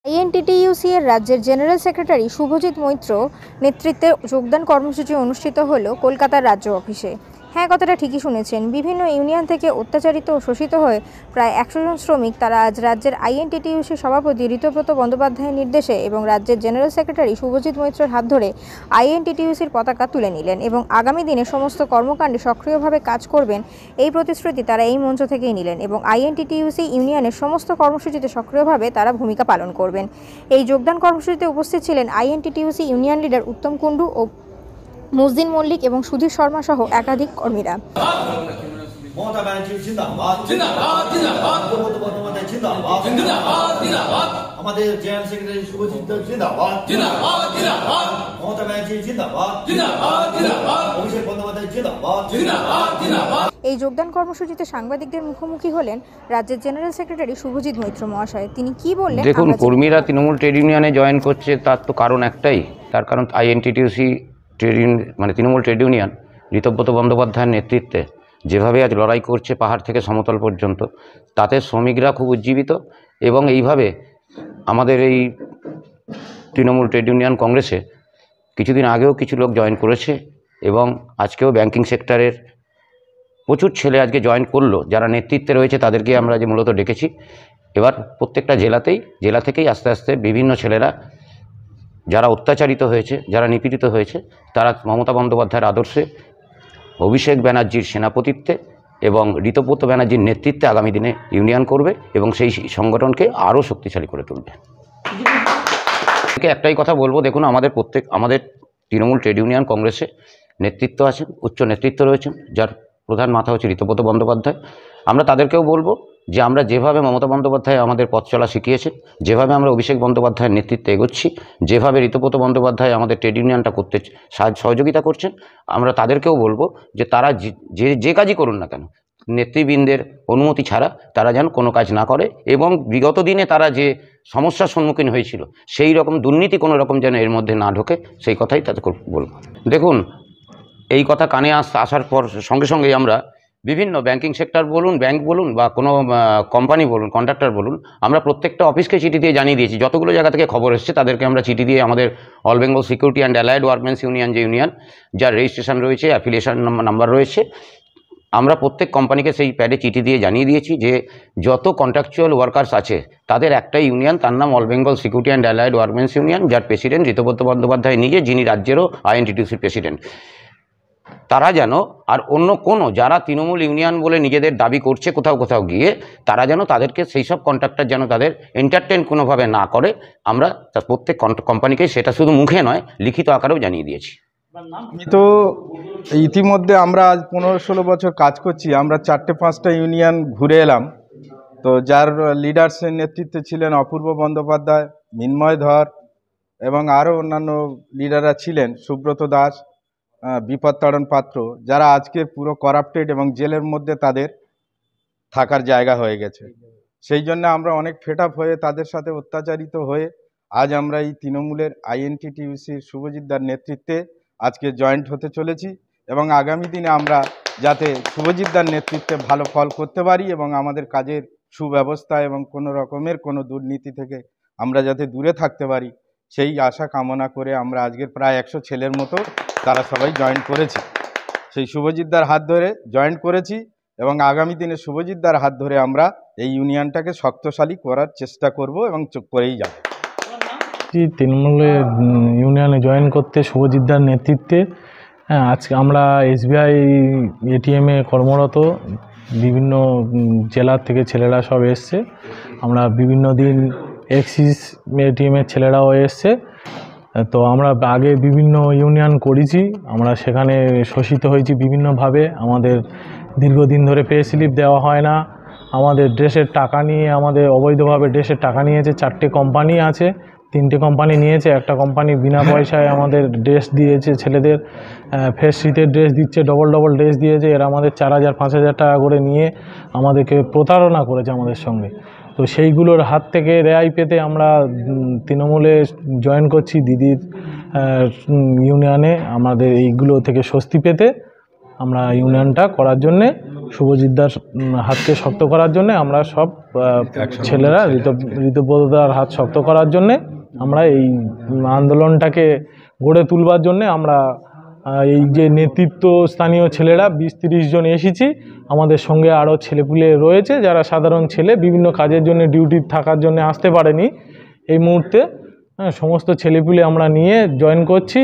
INTTUC এর রাজ্যের general secretary Subhajit Maitra নেতৃত্বে যোগদান কর্মসূচি অনুষ্ঠিত হলো কলকাতার রাজ্য অফিসে। হ্যাঁ, কথাটা ঠিকই শুনেছেন। বিভিন্ন ইউনিয়ন থেকে অত্যাচারিত ও শোষিত হয়ে প্রায় 100 জন শ্রমিক তারা আজ রাজ্যের আইএনটিটিইউসি সভাপতি ঋতব্রত বন্দ্যোপাধ্যায়ের নির্দেশে এবং রাজ্যের জেনারেল সেক্রেটারি শুভজিৎ মৈত্রের হাত ধরে আইএনটিটিইউসির পতাকা তুলে নিলেন এবং আগামী দিনে সমস্ত কর্মকাণ্ডে সক্রিয়ভাবে কাজ করবেন এই প্রতিশ্রুতি তারা এই মঞ্চ থেকেই নিলেন এবং আইএনটিটিইউসি ইউনিয়নের সমস্ত কর্মসূচিতে সক্রিয়ভাবে তারা ভূমিকা পালন করবেন। এই যোগদান কর্মসূচিতে উপস্থিত ছিলেন আইএনটিটিইউসি ইউনিয়ন লিডার উত্তম কুণ্ডু ও মুজদিন মল্লিক এবং সুধীর শর্মা সহ একাধিক কর্মীরা। এই যোগদান কর্মসূচিতে সাংবাদিকদের মুখোমুখি হলেন রাজ্যের জেনারেল সেক্রেটারি শুভজিৎ মৈত্র মহাশয়। তিনি কি বললেন? দেখুন, কর্মীরা তৃণমূল ট্রেড ইউনিয়নে জয়েন করছে, তার তো কারণ একটাই। তার কারণ INTTUC trade union Trinamool trade union Ritabrata বন্দ্যোপাধ্যায়ের নেতৃত্বে যেভাবে আজ লড়াই করছে পাহাড় থেকে সমতল পর্যন্ত, তাতে শ্রমিকরা খুব উজ্জীবিত এবং এইভাবে আমাদের এই তৃণমূল ট্রেড ইউনিয়ন কংগ্রেসে কিছুদিন আগেও কিছু লোক জয়েন করেছে এবং আজকেও ব্যাংকিং সেক্টরের প্রচুর ছেলে আজকে জয়েন করলো। যারা নেতৃত্বে রয়েছে তাদেরকে আমরা যে মূলত ডেকেছি। এবার প্রত্যেকটা জেলা থেকেই আস্তে আস্তে বিভিন্ন ছেলেরা যারা অত্যাচারিত হয়েছে, যারা নিপীড়িত হয়েছে, তারা মমতা বন্দ্যোপাধ্যায়ের আদর্শে, অভিষেক ব্যানার্জির সেনাপতিত্বে এবং ঋতব্রত ব্যানার্জির নেতৃত্বে আগামী দিনে ইউনিয়ন করবে এবং সেই সংগঠনকে আরও শক্তিশালী করে তুলবে। একটাই কথা বলবো, দেখুন আমাদের তৃণমূল ট্রেড ইউনিয়ন কংগ্রেসে নেতৃত্ব আছেন, উচ্চ নেতৃত্ব রয়েছেন, যার প্রধান মাথা হচ্ছে ঋতব্রত বন্দ্যোপাধ্যায়। আমরা তাদেরকেও বলবো যে আমরা যেভাবে মমতা বন্দ্যোপাধ্যায় আমাদের পথ চলা শিখিয়েছেন, যেভাবে আমরা অভিষেক বন্দ্যোপাধ্যায়ের নেতৃত্বে এগোচ্ছি, যেভাবে ঋতব্রত বন্দ্যোপাধ্যায় আমাদের ট্রেড ইউনিয়নটা করতে সহযোগিতা করছেন, আমরা তাদেরকেও বলবো যে তারা যে কাজই করুন না কেন নেতৃবৃন্দের অনুমতি ছাড়া তারা যেন কোনো কাজ না করে এবং বিগত দিনে তারা যে সমস্যার সম্মুখীন হয়েছিল সেই রকম দুর্নীতি কোনো রকম যেন এর মধ্যে না ঢোকে, সেই কথাই তাদের বলবো। দেখুন, এই কথা কানে আসার পর সঙ্গে সঙ্গেই আমরা বিভিন্ন ব্যাংকিং সেক্টর বলুন, ব্যাংক বলুন বা কোনো কোম্পানি বলুন, কন্ট্রাক্টর বলুন, আমরা প্রত্যেকটা অফিসকে চিঠি দিয়ে জানিয়ে দিয়েছি। যতগুলো জায়গা থেকে খবর এসছে তাদেরকে আমরা চিঠি দিয়ে আমাদের all Bengal security and allied workmen's union যে ইউনিয়ন, যার রেজিস্ট্রেশন রয়েছে, অ্যাফিলিয়েশন নাম্বার রয়েছে, আমরা প্রত্যেক কোম্পানিকে সেই প্যাডে চিঠি দিয়ে জানিয়ে দিয়েছি যে যত কন্ট্রাকচুয়াল ওয়ার্কার্স আছে তাদের একটাই ইউনিয়ন, তার নাম all Bengal security and allied workmen's union, যার প্রেসিডেন্ট ঋতব্রত বন্দ্যোপাধ্যায় নিজে, যিনি রাজ্যেরও আইএনটিটিইউসির প্রেসিডেন্ট। তারা যেন আর অন্য কোনো যারা তৃণমূল ইউনিয়ন বলে নিজেদের দাবি করছে কোথাও গিয়ে, তারা যেন তাদেরকে সেই সব কন্ট্রাক্টর যেন তাদের এন্টারটেন কোনোভাবে না করে, আমরা প্রত্যেক কোম্পানিকে সেটা শুধু মুখে নয় লিখিত আকারেও জানিয়ে দিয়েছি। তো ইতিমধ্যে আমরা আজ 15-16 বছর কাজ করছি। আমরা 4-5টা ইউনিয়ন ঘুরে এলাম। তো যার লিডার্সের নেতৃত্বে ছিলেন অপূর্ব বন্দ্যোপাধ্যায়, মিন্ময় ধর এবং আরও অন্যান্য লিডাররা ছিলেন, সুব্রত দাস, বিপদ তাড়ন পাত্র, যারা আজকে পুরো করাপ্টেড এবং জেলের মধ্যে তাদের থাকার জায়গা হয়ে গেছে। সেই জন্য আমরা অনেক ফেড আপ হয়ে তাদের সাথে অত্যাচারিত হয়ে আজ আমরা এই তৃণমূলের আইএনটিটিইউসির শুভজিৎদার নেতৃত্বে আজকে জয়েন্ট হতে চলেছি এবং আগামী দিনে আমরা যাতে শুভজিৎদার নেতৃত্বে ভালো ফল করতে পারি এবং আমাদের কাজের সুব্যবস্থা এবং কোনো রকমের কোনো দুর্নীতি থেকে আমরা যাতে দূরে থাকতে পারি, সেই আশা কামনা করে আমরা আজকের প্রায় 100 ছেলের মতো তারা সবাই জয়েন করেছি। সেই শুভজিৎদার হাত ধরে জয়েন করেছি এবং আগামী দিনে শুভজিৎদার হাত ধরে আমরা এই ইউনিয়নটাকে শক্তিশালী করার চেষ্টা করব এবং করেই যাব। তৃণমূলে ইউনিয়নে জয়েন করতে শুভজিৎদার নেতৃত্বে আজকে আমরা এসবিআই এটিএমে কর্মরত বিভিন্ন জেলার থেকে ছেলেরা সব এসছে। আমরা বিভিন্ন দিন এক্সিস এটিএমের ছেলেরাও এসছে। তো আমরা আগে বিভিন্ন ইউনিয়ন করেছি, আমরা সেখানে শোষিত হয়েছি বিভিন্নভাবে। আমাদের দীর্ঘদিন ধরে পে স্লিপ দেওয়া হয় না, আমাদের ড্রেসের টাকা নিয়ে আমাদের অবৈধভাবে ড্রেসের টাকা নিয়েছে। 4টে কোম্পানি আছে, 3টে কোম্পানি নিয়েছে, একটা কোম্পানি বিনা পয়সায় আমাদের ড্রেস দিয়েছে, ছেলেদের ফেস শীতের ড্রেস দিচ্ছে, ডবল ড্রেস দিয়েছে। এরা আমাদের 4,000-5,000 টাকা করে নিয়ে আমাদেরকে প্রতারণা করেছে আমাদের সঙ্গে। তো সেইগুলোর হাত থেকে রেহাই পেতে আমরা তৃণমূলে জয়েন করছি দিদির ইউনিয়নে। আমাদের এইগুলো থেকে স্বস্তি পেতে আমরা ইউনিয়নটা করার জন্যে শুভজিৎদার হাতকে শক্ত করার জন্যে আমরা সব ছেলেরা ঋতব্রতদার হাত শক্ত করার জন্যে আমরা এই আন্দোলনটাকে গড়ে তুলবার জন্যে আমরা এই যে নেতৃত্ব স্থানীয় ছেলেরা 20-30 জন এসেছি। আমাদের সঙ্গে আরও ছেলেপুলে রয়েছে যারা সাধারণ ছেলে, বিভিন্ন কাজের জন্য ডিউটি থাকার জন্য আসতে পারেনি এই মুহূর্তে। সমস্ত ছেলেপুলে আমরা নিয়ে জয়েন করছি।